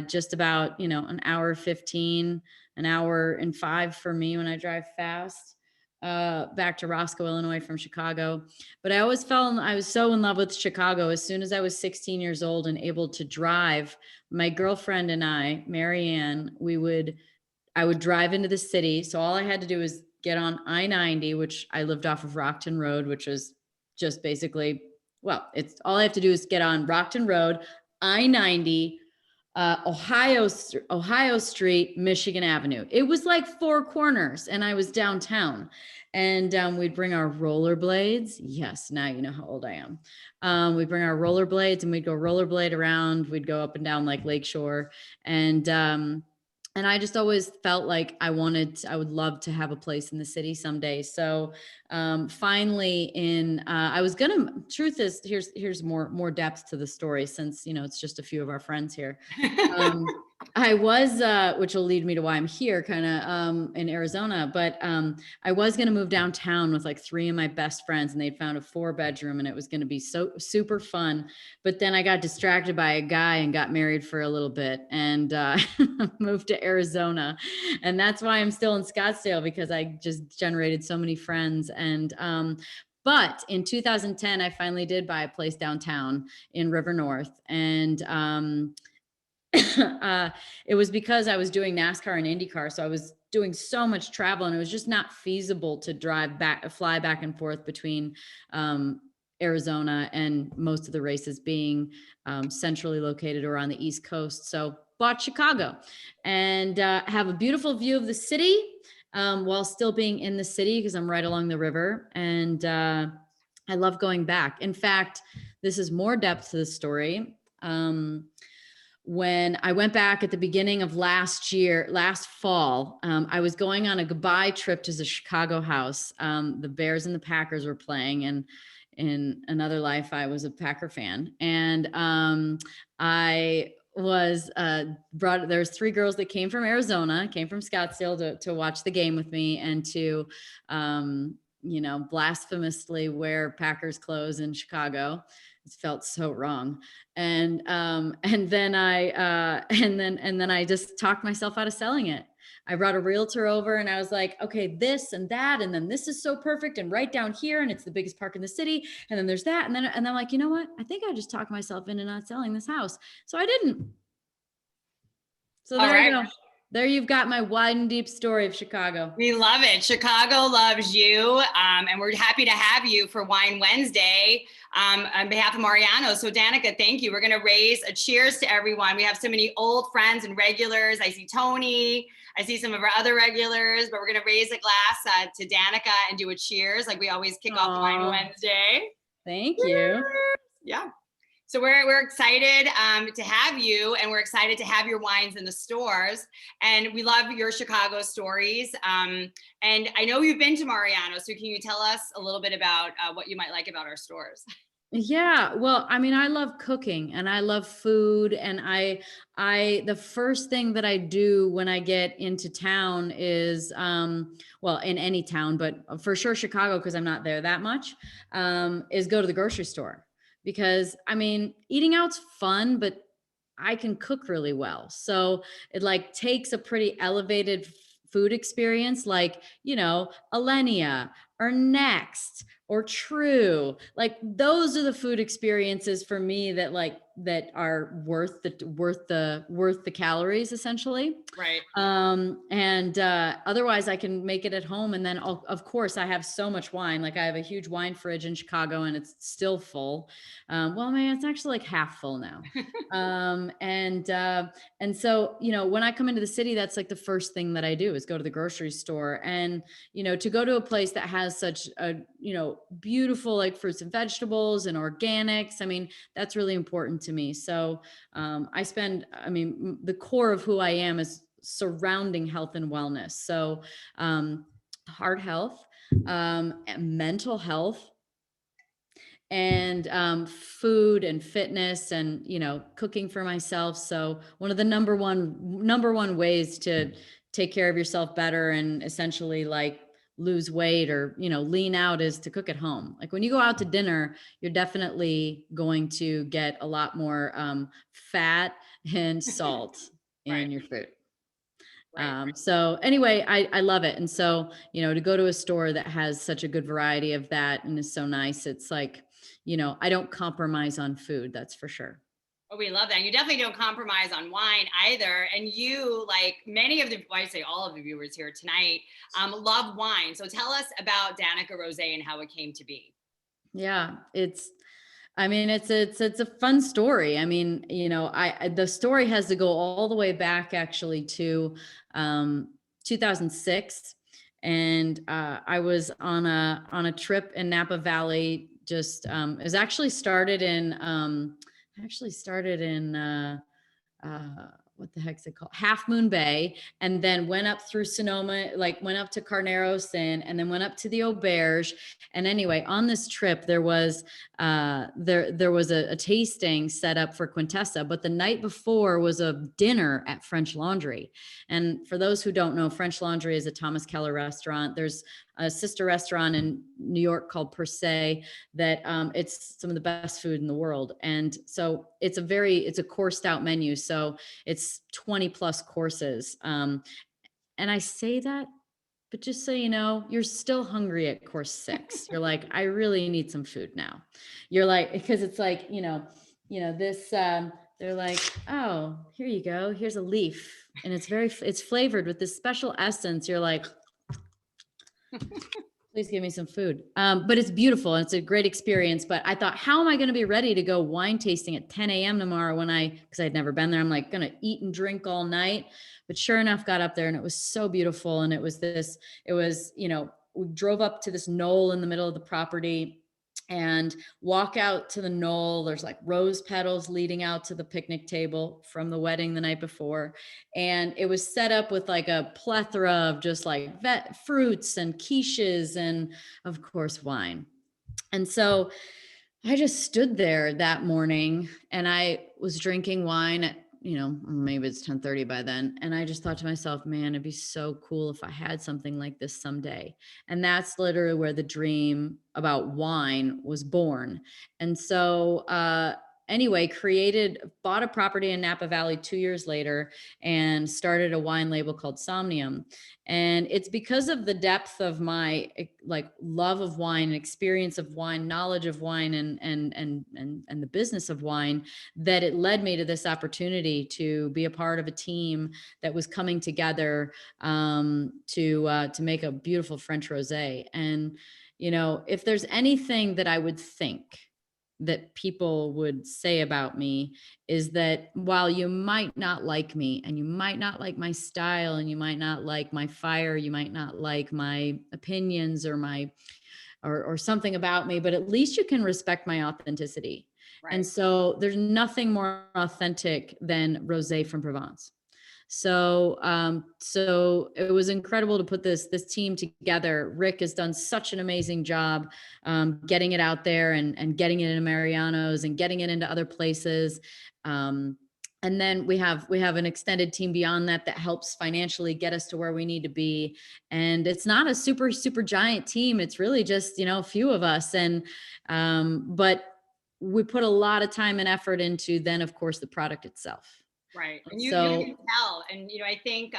just about, an hour 15, an hour and 5 for me when I drive fast, back to Roscoe, Illinois from Chicago. But I was so in love with Chicago. As soon as I was 16 years old and able to drive, my girlfriend and I, Marianne, I would drive into the city. So all I had to do was get on I-90, which I lived off of Rockton Road, which is just basically, well, it's all I have to do is get on Rockton Road, I-90, Ohio Street, Michigan Avenue. It was like 4 corners, and I was downtown. And we'd bring our rollerblades. Yes, now you know how old I am. We'd bring our rollerblades and we'd go rollerblade around. We'd go up and down like Lakeshore, and I just always felt like I would love to have a place in the city someday. So finally truth is, here's more depth to the story, since, it's just a few of our friends here. I was, which will lead me to why I'm here kind of in Arizona, but I was going to move downtown with like 3 of my best friends, and they'd found a 4-bedroom, and it was going to be so super fun. But then I got distracted by a guy and got married for a little bit, and moved to Arizona. And that's why I'm still in Scottsdale, because I just generated so many friends. And but in 2010, I finally did buy a place downtown in River North. And it was because I was doing NASCAR and IndyCar. So I was doing so much travel, and it was just not feasible to fly back and forth between Arizona, and most of the races being centrally located or on the East Coast. So bought Chicago, and have a beautiful view of the city while still being in the city, because I'm right along the river. And I love going back. In fact, this is more depth to the story. When I went back at the beginning of last fall, I was going on a goodbye trip to the Chicago house. The Bears and the Packers were playing, and in another life, I was a Packer fan. And I was there's 3 girls that came from Arizona, came from Scottsdale to watch the game with me, and to blasphemously wear Packers clothes in Chicago. It felt so wrong. And then I just talked myself out of selling it. I brought a realtor over, and I was like, okay, this and that, and then this is so perfect, and right down here, and it's the biggest park in the city, and then there's that, and I'm like, you know what? I think I just talked myself into not selling this house, so I didn't. So there you go. There you've got my wide and deep story of Chicago. We love it. Chicago loves you. And we're happy to have you for Wine Wednesday on behalf of Mariano. So Danica, thank you. We're going to raise a cheers to everyone. We have so many old friends and regulars. I see Tony. I see some of our other regulars, but we're going to raise a glass to Danica and do a cheers like we always kick off Wine Wednesday. Thank you. Yeah. So we're excited to have you, and we're excited to have your wines in the stores. And we love your Chicago stories. And I know you've been to Mariano, so can you tell us a little bit about what you might like about our stores? Yeah, well, I mean, I love cooking and I love food, and the first thing that I do when I get into town is, well, in any town, but for sure Chicago, because I'm not there that much, is go to the grocery store. Because I mean, eating out's fun, but I can cook really well. So it like takes a pretty elevated food experience, like, Alenia or Next or True. Like those are the food experiences for me that are worth the calories, essentially. Right. And otherwise I can make it at home. And then of course I have so much wine. Like I have a huge wine fridge in Chicago, and it's still full. Well, man, it's actually like half full now. And so, when I come into the city, that's like the first thing that I do is go to the grocery store. And, to go to a place that has such a, beautiful like fruits and vegetables and organics. I mean, that's really important to me. So the core of who I am is surrounding health and wellness. So heart health, mental health, and food and fitness, and cooking for myself. So one of the number one ways to take care of yourself better and essentially like lose weight or lean out is to cook at home. Like when you go out to dinner, you're definitely going to get a lot more fat and salt Right. in your food. Right. So anyway, I love it. And so, to go to a store that has such a good variety of that and is so nice, it's like, I don't compromise on food. That's for sure. Oh, we love that. You definitely don't compromise on wine either. And you, like many of the, well, I say all of the viewers here tonight, love wine. So tell us about Danica Rosé and how it came to be. Yeah, it's a fun story. I mean, the story has to go all the way back actually to 2006, and I was on a trip in Napa Valley. Just it was actually started in what the heck's it called? Half Moon Bay, and then went up through Sonoma, like went up to Carneros and then went up to the Auberge. And anyway, on this trip, there was a tasting set up for Quintessa, but the night before was a dinner at French Laundry. And for those who don't know, French Laundry is a Thomas Keller restaurant. There's a sister restaurant in New York called Per Se that it's some of the best food in the world. And so it's a coursed out menu. So it's 20 plus courses. And I say that, but just so you know, you're still hungry at course 6. You're like, I really need some food now. You're like, because it's like, this, they're like, oh, here you go. Here's a leaf. And it's flavored with this special essence. You're like, please give me some food. But it's beautiful and it's a great experience. But I thought, how am I going to be ready to go wine tasting at 10 a.m. tomorrow because I'd never been there. I'm like going to eat and drink all night. But sure enough, got up there and it was so beautiful. And we drove up to this knoll in the middle of the property and walk out to the knoll. There's like rose petals leading out to the picnic table from the wedding the night before. And it was set up with like a plethora of just like fruits and quiches and of course wine. And so I just stood there that morning and I was drinking wine at, maybe it's 10:30 by then. And I just thought to myself, man, it'd be so cool if I had something like this someday. And that's literally where the dream about wine was born. And so, anyway, bought a property in Napa Valley 2 years later and started a wine label called Somnium. And it's because of the depth of my like love of wine, experience of wine, knowledge of wine, and the business of wine that it led me to this opportunity to be a part of a team that was coming together to make a beautiful French rosé. And if there's anything that I would think that people would say about me is that while you might not like me and you might not like my style and you might not like my fire, you might not like my opinions or something about me, but at least you can respect my authenticity. Right. And so there's nothing more authentic than rosé from Provence. So it was incredible to put this team together. Rick has done such an amazing job getting it out there and getting it into Mariano's and getting it into other places. And then we have an extended team beyond that helps financially get us to where we need to be. And it's not a super, super giant team. It's really just, a few of us. And, but we put a lot of time and effort into then, of course, the product itself. Right. And you can tell. And, I think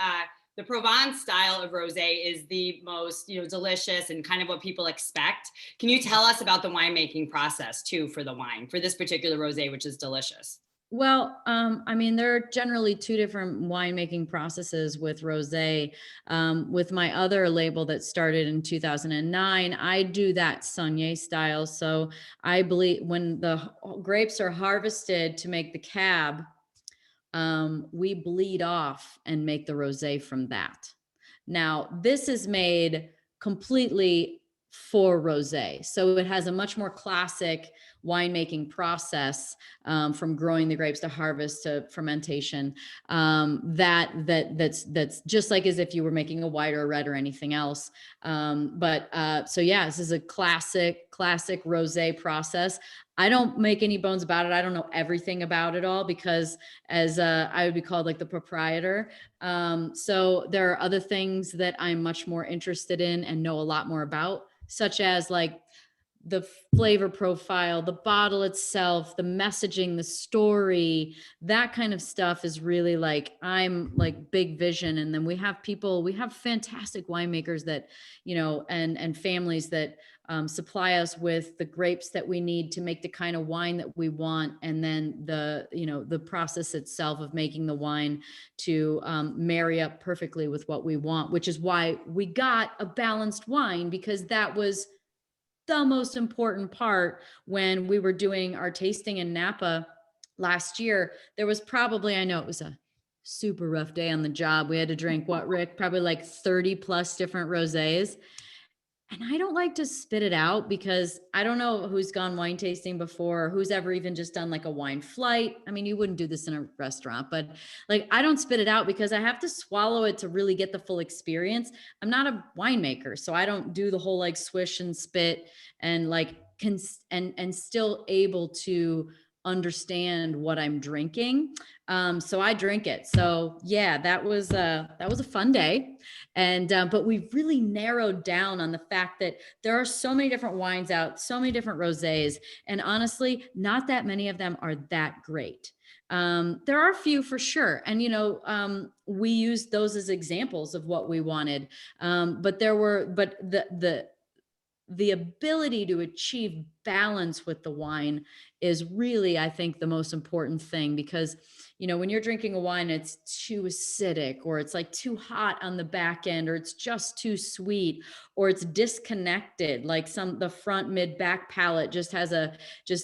the Provence style of rosé is the most, delicious and kind of what people expect. Can you tell us about the winemaking process too for the wine, for this particular rosé, which is delicious? Well, there are generally two different winemaking processes with rosé. With my other label that started in 2009, I do that Saunier style. So I believe when the grapes are harvested to make the cab, we bleed off and make the rosé from that. Now, this is made completely for rosé. So it has a much more classic winemaking process from growing the grapes to harvest to fermentation. That's just like as if you were making a white or a red or anything else. So yeah, this is a classic rosé process. I don't make any bones about it. I don't know everything about it all because as I would be called like the proprietor. So there are other things that I'm much more interested in and know a lot more about, such as like the flavor profile, the bottle itself, the messaging, the story, that kind of stuff is really like, I'm like big vision. And then we have fantastic winemakers that, and families that supply us with the grapes that we need to make the kind of wine that we want. And then the process itself of making the wine to marry up perfectly with what we want, which is why we got a balanced wine, because that was the most important part when we were doing our tasting in Napa last year. There was probably, I know it was a super rough day on the job. We had to drink what, Rick? Probably like 30 plus different rosés. And I don't like to spit it out, because I don't know who's gone wine tasting before, or who's ever even just done like a wine flight. I mean, you wouldn't do this in a restaurant, but like, I don't spit it out because I have to swallow it to really get the full experience. I'm not a winemaker, so I don't do the whole like swish and spit and like and still able to understand what I'm drinking. So I drink it. So yeah, that was a fun day. And but we've really narrowed down on the fact that there are so many different wines out, so many different rosés, and honestly, not that many of them are that great. There are a few for sure, and we used those as examples of what we wanted. But the ability to achieve balance with the wine is really, I think, the most important thing, because when you're drinking a wine, it's too acidic, or it's like too hot on the back end, or it's just too sweet, or it's disconnected, like the front, mid, back palate just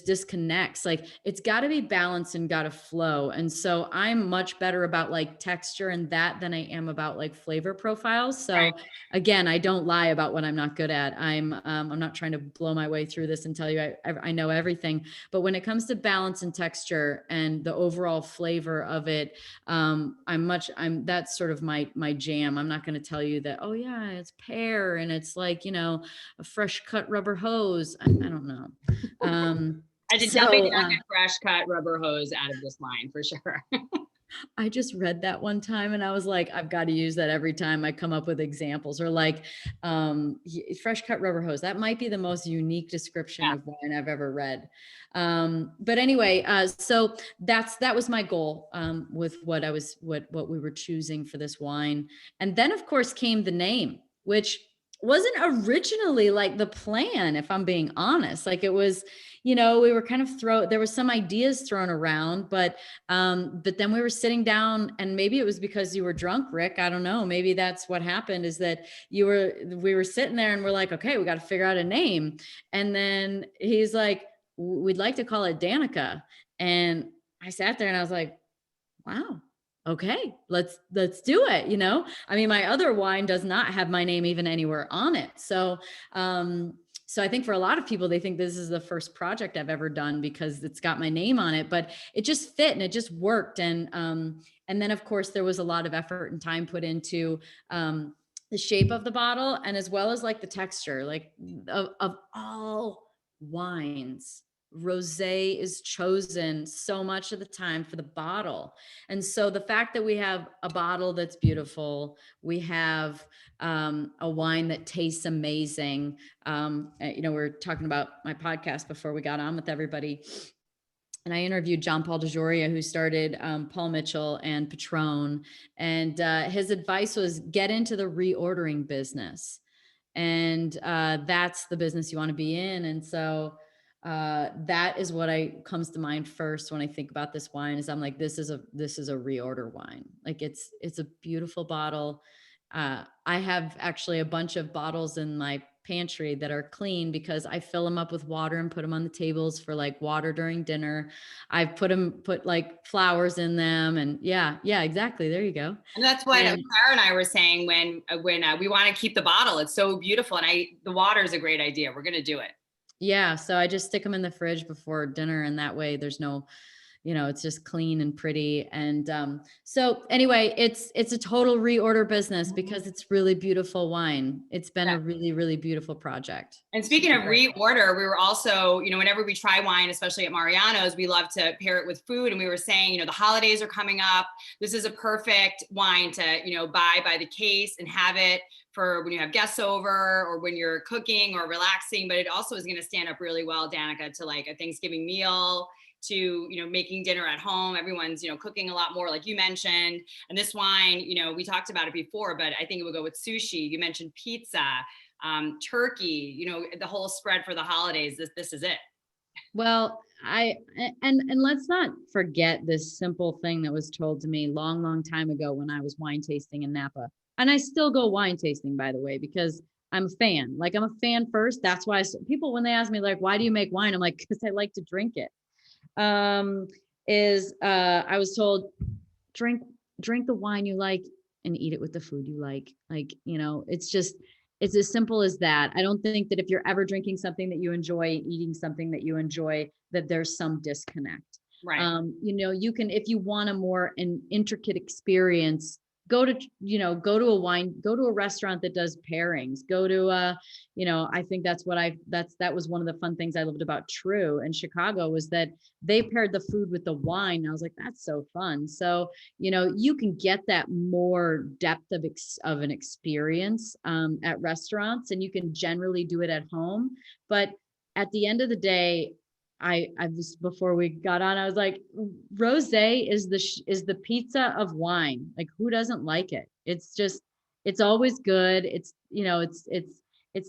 disconnects. Like, it's got to be balanced and got to flow. And so I'm much better about like texture and that than I am about like flavor profiles. So Right. again, I don't lie about what I'm not good at. I'm not trying to blow my way through this and tell you I know everything. But when it comes to balance and texture and the overall flavor of it, that's sort of my jam. I'm not going to tell you that, oh yeah, it's pear and it's like, a fresh cut rubber hose. I don't know. I did definitely not get fresh cut rubber hose out of this wine for sure. I just read that one time and I was like, I've got to use that every time I come up with examples, or like fresh cut rubber hose. That might be the most unique description of wine I've ever read. But anyway, so that was my goal with what we were choosing for this wine. And then of course came the name, which wasn't originally like the plan, if I'm being honest. Like, it was, we were kind of there was some ideas thrown around, but then we were sitting down, and maybe it was because you were drunk, Rick. I don't know. Maybe that's what happened, is that we were sitting there and we're like, okay, we got to figure out a name. And then he's like, we'd like to call it Danica. And I sat there and I was like, wow. Okay, let's do it. I mean, my other wine does not have my name even anywhere on it. So, so I think for a lot of people, they think this is the first project I've ever done because it's got my name on it, but it just fit and it just worked. And then of course there was a lot of effort and time put into, the shape of the bottle, and as well as like the texture, like of all wines, rosé is chosen so much of the time for the bottle. And so the fact that we have a bottle that's beautiful, we have a wine that tastes amazing. We were talking about my podcast before we got on with everybody, and I interviewed John Paul DeJoria, who started Paul Mitchell and Patron. And his advice was, get into the reordering business. And that's the business you want to be in. And so that is what comes to mind first when I think about this wine. Is I'm like, this is a reorder wine. Like, it's a beautiful bottle. I have actually a bunch of bottles in my pantry that are clean because I fill them up with water and put them on the tables for like water during dinner. I've put like flowers in them, and yeah, exactly. There you go. And that's what Sarah and I were saying when we want to keep the bottle. It's so beautiful, and the water is a great idea. We're going to do it. Yeah. So I just stick them in the fridge before dinner, and that way there's no, it's just clean and pretty. And so anyway, it's a total reorder business because it's really beautiful wine. It's been a really, really beautiful project. And speaking of reorder, we were also, whenever we try wine, especially at Mariano's, we love to pair it with food. And we were saying, the holidays are coming up. This is a perfect wine to, buy by the case and have it for when you have guests over or when you're cooking or relaxing. But it also is going to stand up really well, Danica, to like a Thanksgiving meal, to making dinner at home. Everyone's cooking a lot more, like you mentioned. And this wine, we talked about it before, but I think it would go with sushi. You mentioned pizza, turkey, the whole spread for the holidays. This is it. Well, and let's not forget this simple thing that was told to me long time ago when I was wine tasting in Napa. And I still go wine tasting, by the way, because I'm a fan. Like, I'm a fan first. That's why people, when they ask me like, why do you make wine? I'm like, because I like to drink it. I was told, drink the wine you like and eat it with the food you like. Like, it's as simple as that. I don't think that if you're ever drinking something that you enjoy, eating something that you enjoy, that there's some disconnect. Right. You can, if you want an intricate experience, go to a restaurant that does pairings, go to I think that was one of the fun things I loved about True in Chicago, was that they paired the food with the wine. I was like, that's so fun. So, you can get that more depth of an experience at restaurants, and you can generally do it at home. But at the end of the day, I was, before we got on, I was like, rosé is the pizza of wine. Like, who doesn't like it? It's always good. It's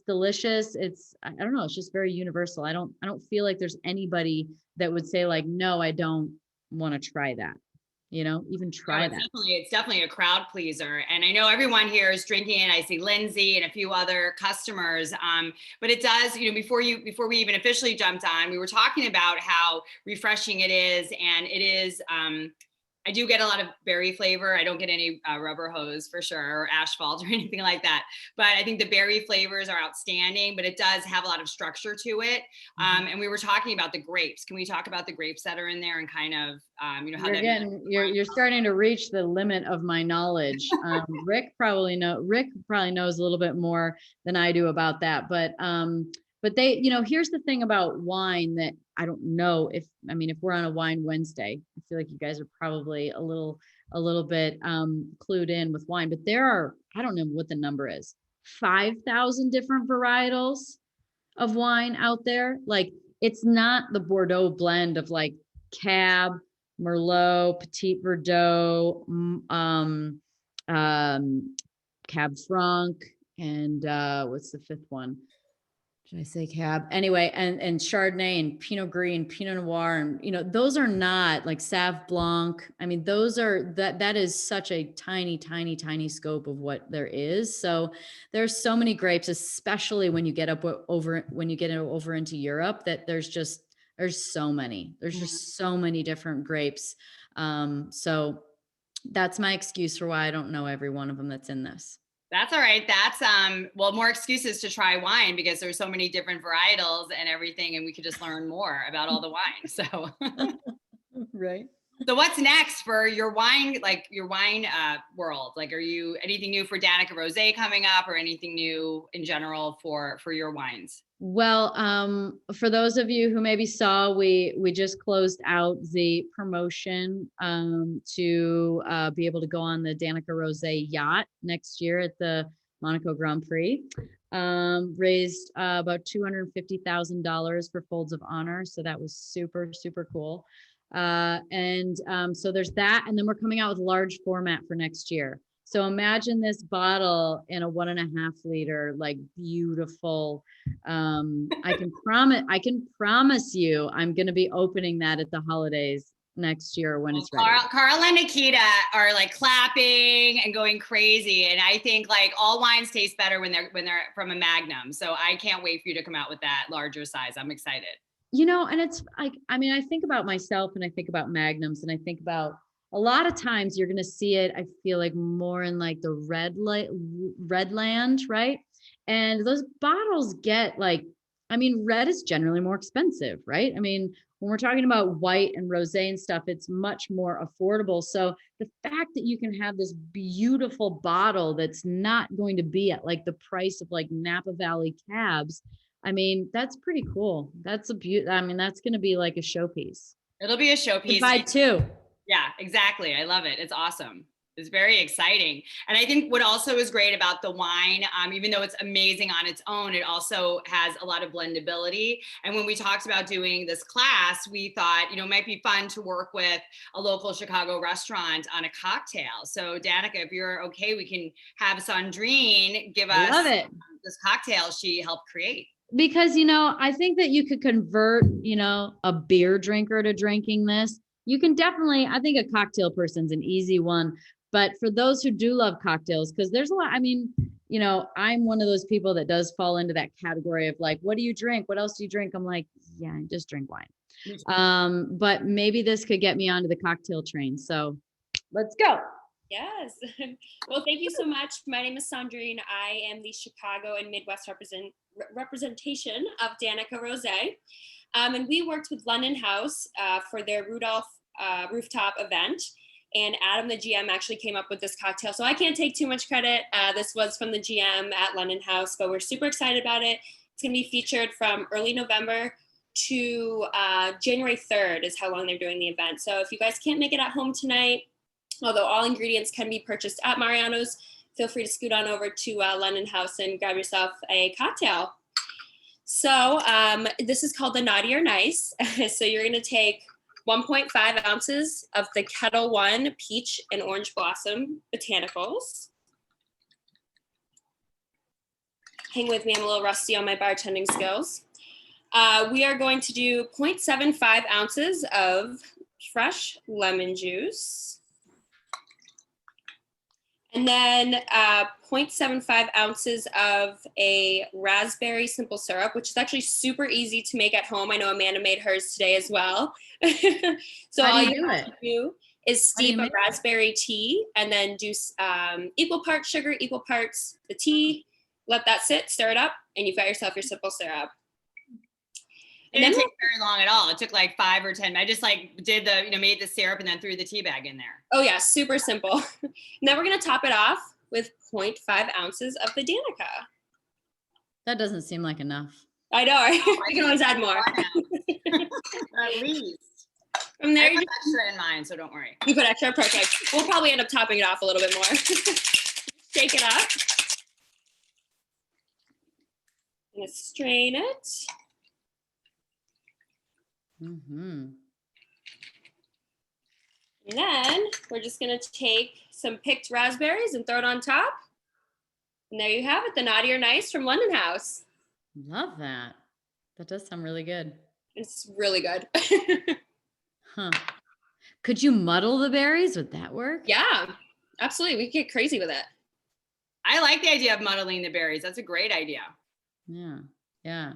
delicious. I don't know. It's just very universal. I don't feel like there's anybody that would say like, no, I don't want to try that. Even try that. It's definitely a crowd pleaser. And I know everyone here is drinking it. I see Lindsay and a few other customers. But it does, before we even officially jumped on, we were talking about how refreshing it is. And it is, I do get a lot of berry flavor. I don't get any rubber hose for sure, or asphalt or anything like that. But I think the berry flavors are outstanding, but it does have a lot of structure to it. And we were talking about the grapes. Can we talk about the grapes that are in there and kind of, how you're starting to reach the limit of my knowledge. Rick probably knows a little bit more than I do about that. But they, here's the thing about wine that I don't know if we're on a wine Wednesday, I feel like you guys are probably a little bit clued in with wine, but there are, I don't know what the number is, 5,000 different varietals of wine out there. Like, it's not the Bordeaux blend of like Cab, Merlot, Petit Verdot, Cab Franc, and what's the fifth one? Should I say Cab? Anyway, and Chardonnay and Pinot Gris and Pinot Noir, and those are not like Sauv Blanc. Those are that is such a tiny, tiny, tiny scope of what there is. So there's so many grapes, especially when you get over into Europe, that there's so many. There's just so many different grapes. So that's my excuse for why I don't know every one of them that's in this. That's all right. That's more excuses to try wine, because there's so many different varietals and everything, and we could just learn more about all the wine. So right. So what's next for your wine, world? Like, are you anything new for Danica Rosé coming up, or anything new in general for your wines? Well, for those of you who maybe saw, we just closed out the promotion to be able to go on the Danica Rosé yacht next year at the Monaco Grand Prix. Raised about $250,000 for Folds of Honor, so that was super, super cool. So there's that, and then we're coming out with large format for next year. So imagine this bottle in a 1.5 liter, like beautiful. I can promise you, I'm going to be opening that at the holidays next year when it's ready. Carl and Nikita are like clapping and going crazy, and I think like all wines taste better when they're from a Magnum. So I can't wait for you to come out with that larger size. I'm excited. And it's like, I think about myself, and I think about Magnums, and I think about a lot of times you're going to see it, I feel like, more in like the red land, right? And those bottles get like, red is generally more expensive, right? when we're talking about white and rosé and stuff, it's much more affordable. So the fact that you can have this beautiful bottle that's not going to be at like the price of like Napa Valley cabs, I mean, that's pretty cool. That's a I mean, that's going to be like a showpiece. It'll be a You showpiece. buy two. Yeah, exactly. I love it. It's awesome. It's very exciting. And I think what also is great about the wine, even though it's amazing on its own, it also has a lot of blendability. And when we talked about doing this class, we thought, it might be fun to work with a local Chicago restaurant on a cocktail. So Danica, if you're okay, we can have Sandrine give us Love it. This cocktail she helped create. Because, I think that you could convert, a beer drinker to drinking this. You can definitely, I think a cocktail person's an easy one. But for those who do love cocktails, because there's a lot, I mean, I'm one of those people that does fall into that category of like, what do you drink? What else do you drink? I'm like, yeah, I just drink wine. But maybe this could get me onto the cocktail train. So let's go. Yes. Well, thank you so much. My name is Sandrine. I am the Chicago and Midwest representation of Danica Rosé. And we worked with London House for their Rudolph rooftop event. And Adam, the GM, actually came up with this cocktail. So I can't take too much credit. This was from the GM at London House, but we're super excited about it. It's going to be featured from early November to January 3rd is how long they're doing the event. So if you guys can't make it at home tonight, although all ingredients can be purchased at Mariano's, feel free to scoot on over to London House and grab yourself a cocktail. So this is called the Naughty or Nice. So you're going to take 1.5 ounces of the Kettle One Peach and Orange Blossom Botanicals. Hang with me, I'm a little rusty on my bartending skills. We are going to do 0.75 ounces of fresh lemon juice. And then 0.75 ounces of a raspberry simple syrup, which is actually super easy to make at home. I know Amanda made hers today as well. So all you have to do is steep a raspberry tea and then do equal parts sugar, equal parts the tea. Let that sit, stir it up, and you've got yourself your simple syrup. It didn't take very long at all. It took like 5 or 10. I just did made the syrup and then threw the tea bag in there. Oh yeah, super simple. And then we're gonna top it off with 0.5 ounces of the Danica. That doesn't seem like enough. I know, right? We can always add more. At least. From there, I put extra in mine, so don't worry. You put extra, perfect. We'll probably end up topping it off a little bit more. Shake it up. I'm gonna strain it. Mm-hmm. And then we're just gonna take some picked raspberries and throw it on top. And there you have it, the Naughty or Nice from London House. Love that. That does sound really good. It's really good. Huh. Could you muddle the berries? Would that work? Yeah, absolutely. We could get crazy with it. I like the idea of muddling the berries. That's a great idea. Yeah. Yeah.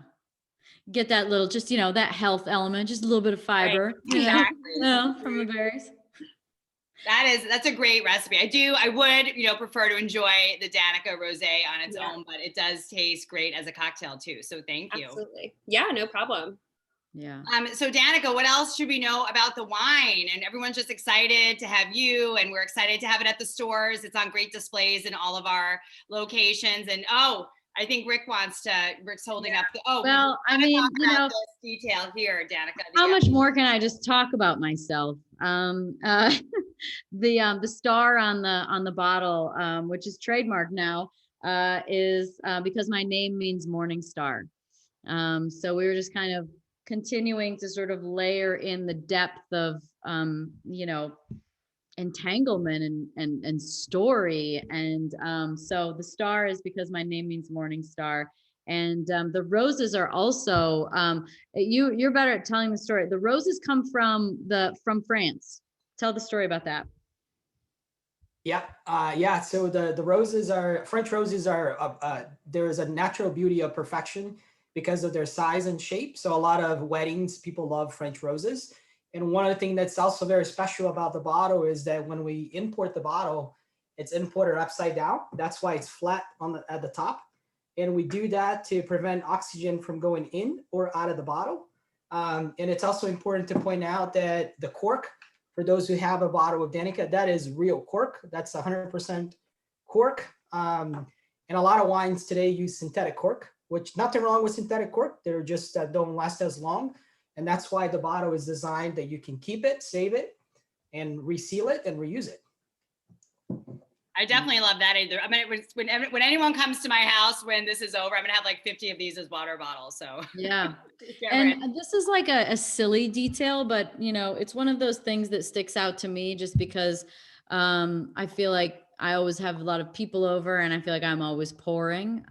Get that little, just, that health element, just a little bit of fiber, right. Exactly. From the berries. That's a great recipe. I would, prefer to enjoy the Danica Rosé on its own, but it does taste great as a cocktail too. So thank you. Absolutely. Yeah, no problem. Yeah. So Danica, what else should we know about the wine? And everyone's just excited to have you, and we're excited to have it at the stores. It's on great displays in all of our locations. And I think Rick's holding up. Well, I mean, this detail here, Danica. How much more can I just talk about myself? The star on the bottle, which is trademarked now, is because my name means morning star. So we were just kind of continuing to sort of layer in the depth of, entanglement and story. And so the star is because my name means morning star. And the roses are also, you're better at telling the story. The roses come from France. Tell the story about that. Yeah. So the roses French roses are, there is a natural beauty of perfection because of their size and shape. So a lot of weddings, people love French roses. And one of the things that's also very special about the bottle is that when we import the bottle, it's imported upside down. That's why it's flat at the top. And we do that to prevent oxygen from going in or out of the bottle. And it's also important to point out that the cork, for those who have a bottle of Danica, that is real cork. That's 100% cork. And a lot of wines today use synthetic cork, which nothing wrong with synthetic cork. They're just don't last as long. And that's why the bottle is designed that you can keep it, save it, and reseal it and reuse it. I definitely love that. Either. I mean, when anyone comes to my house, when this is over, I'm gonna have like 50 of these as water bottles. So yeah. And this is like a silly detail, but it's one of those things that sticks out to me just because I feel like I always have a lot of people over and I feel like I'm always pouring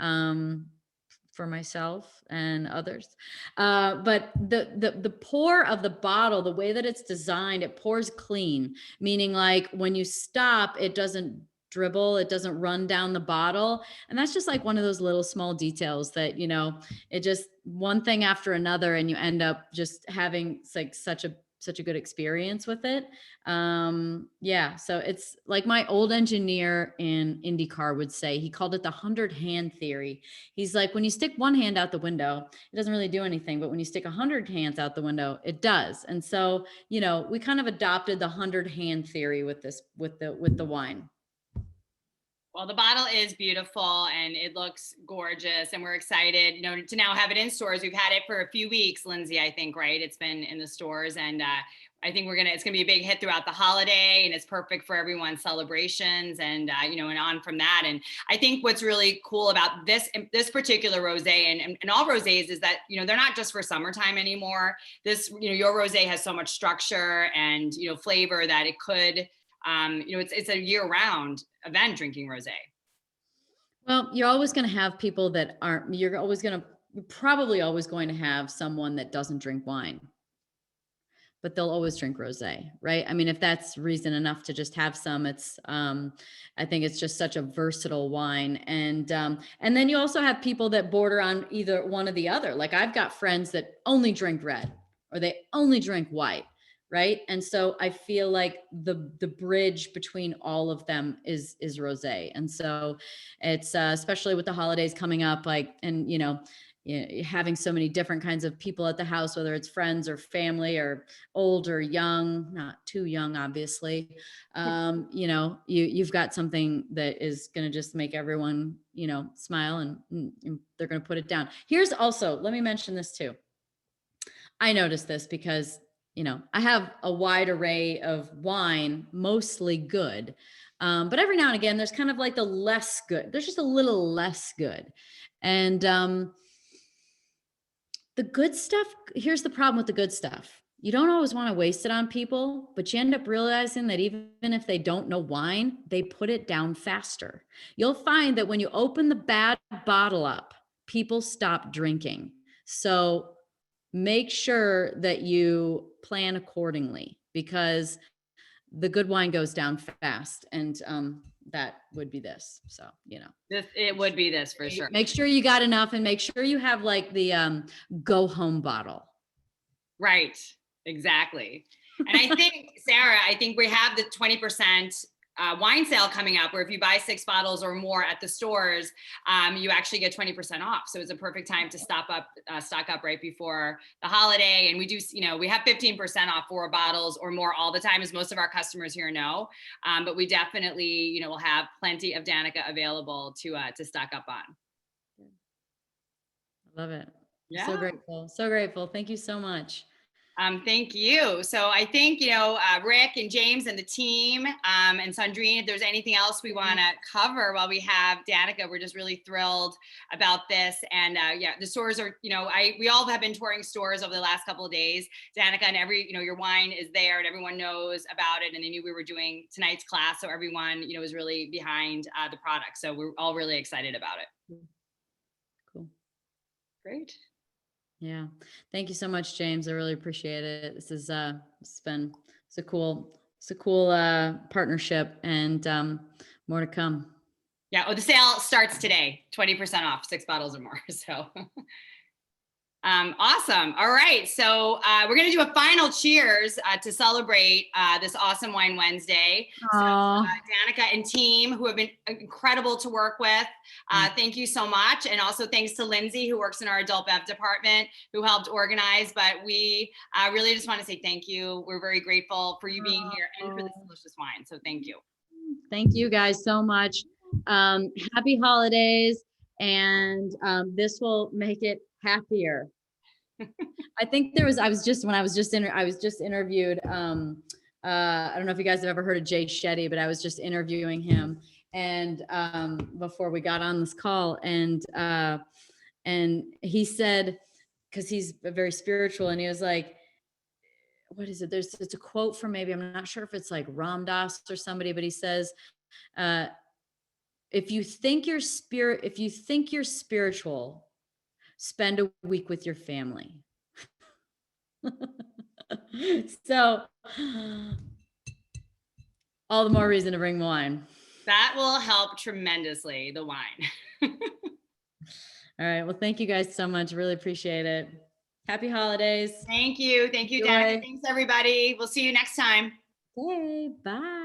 for myself and others. But the pour of the bottle, the way that it's designed, it pours clean, meaning like when you stop, it doesn't dribble, it doesn't run down the bottle. And that's just like one of those little small details that, it just one thing after another, and you end up just having like such a good experience with it. Yeah. So it's like my old engineer in IndyCar would say, he called it the 100-hand theory. He's like, when you stick one hand out the window, it doesn't really do anything. But when you stick 100 hands out the window, it does. And so, we kind of adopted the 100-hand theory with this, with the wine. Well, the bottle is beautiful and it looks gorgeous, and we're excited, to now have it in stores. We've had it for a few weeks, Lindsay, I think, right? It's been in the stores, and I think it's gonna be a big hit throughout the holiday, and it's perfect for everyone's celebrations, and and on from that. And I think what's really cool about this particular rosé and all rosés is that they're not just for summertime anymore. This your rosé has so much structure and flavor that it could. It's a year-round event drinking rosé. Well, you're always going to have people that aren't. You're probably always going to have someone that doesn't drink wine, but they'll always drink rosé, right? I mean, if that's reason enough to just have some, it's. I think it's just such a versatile wine, and then you also have people that border on either one or the other. Like I've got friends that only drink red or they only drink white. Right. And so I feel like the bridge between all of them is rosé. And so it's especially with the holidays coming up, like, and, having so many different kinds of people at the house, whether it's friends or family or old or young, not too young, obviously, you've got something that is going to just make everyone, smile and they're going to put it down. Here's also, let me mention this too. I noticed this because I have a wide array of wine, mostly good. But every now and again, there's kind of like the less good. There's just a little less good. And the good stuff, here's the problem with the good stuff. You don't always want to waste it on people, but you end up realizing that even if they don't know wine, they put it down faster. You'll find that when you open the bad bottle up, people stop drinking. So make sure that you plan accordingly, because the good wine goes down fast, and that would be this. So it would be this for sure. Make sure you got enough, and make sure you have like the go home bottle. Right, exactly. And I think, Sarah, we have the 20% wine sale coming up, where if you buy 6 bottles or more at the stores, you actually get 20% off. So it's a perfect time to stock up right before the holiday. And we do, we have 15% off 4 bottles or more all the time, as most of our customers here know. But we definitely, will have plenty of Danica available to stock up on. I love it. Yeah. So grateful. So grateful. Thank you so much. Thank you. So I think, Rick and James and the team and Sandrine, if there's anything else we want to cover while we have Danica, we're just really thrilled about this. And the stores are, we all have been touring stores over the last couple of days, Danica, and every, your wine is there and everyone knows about it. And they knew we were doing tonight's class. So everyone, was really behind the product. So we're all really excited about it. Cool. Great. Yeah. Thank you so much, James. I really appreciate it. This is, it's a cool partnership, and more to come. Yeah. Oh, the sale starts today, 20% off, 6 bottles or more. So Awesome. All right. So we're going to do a final cheers to celebrate this awesome Wine Wednesday. So Danica and team who have been incredible to work with. Thank you so much. And also thanks to Lindsay, who works in our adult bev department, who helped organize. But we really just want to say thank you. We're very grateful for you being here and for this delicious wine. So thank you. Thank you guys so much. Happy holidays. And this will make it happier. I think I was just interviewed. I don't know if you guys have ever heard of Jay Shetty, but I was just interviewing him and before we got on this call, and he said, because he's very spiritual, and he was like, what is it? It's a quote from, maybe, I'm not sure if it's like Ram Dass or somebody, but he says, if you think you're spiritual, spend a week with your family. So all the more reason to bring wine. That will help tremendously, the wine. All right. Well, thank you guys so much. Really appreciate it. Happy holidays. Thank you. Thank you, Danica. Thanks, everybody. We'll see you next time. Okay. Bye.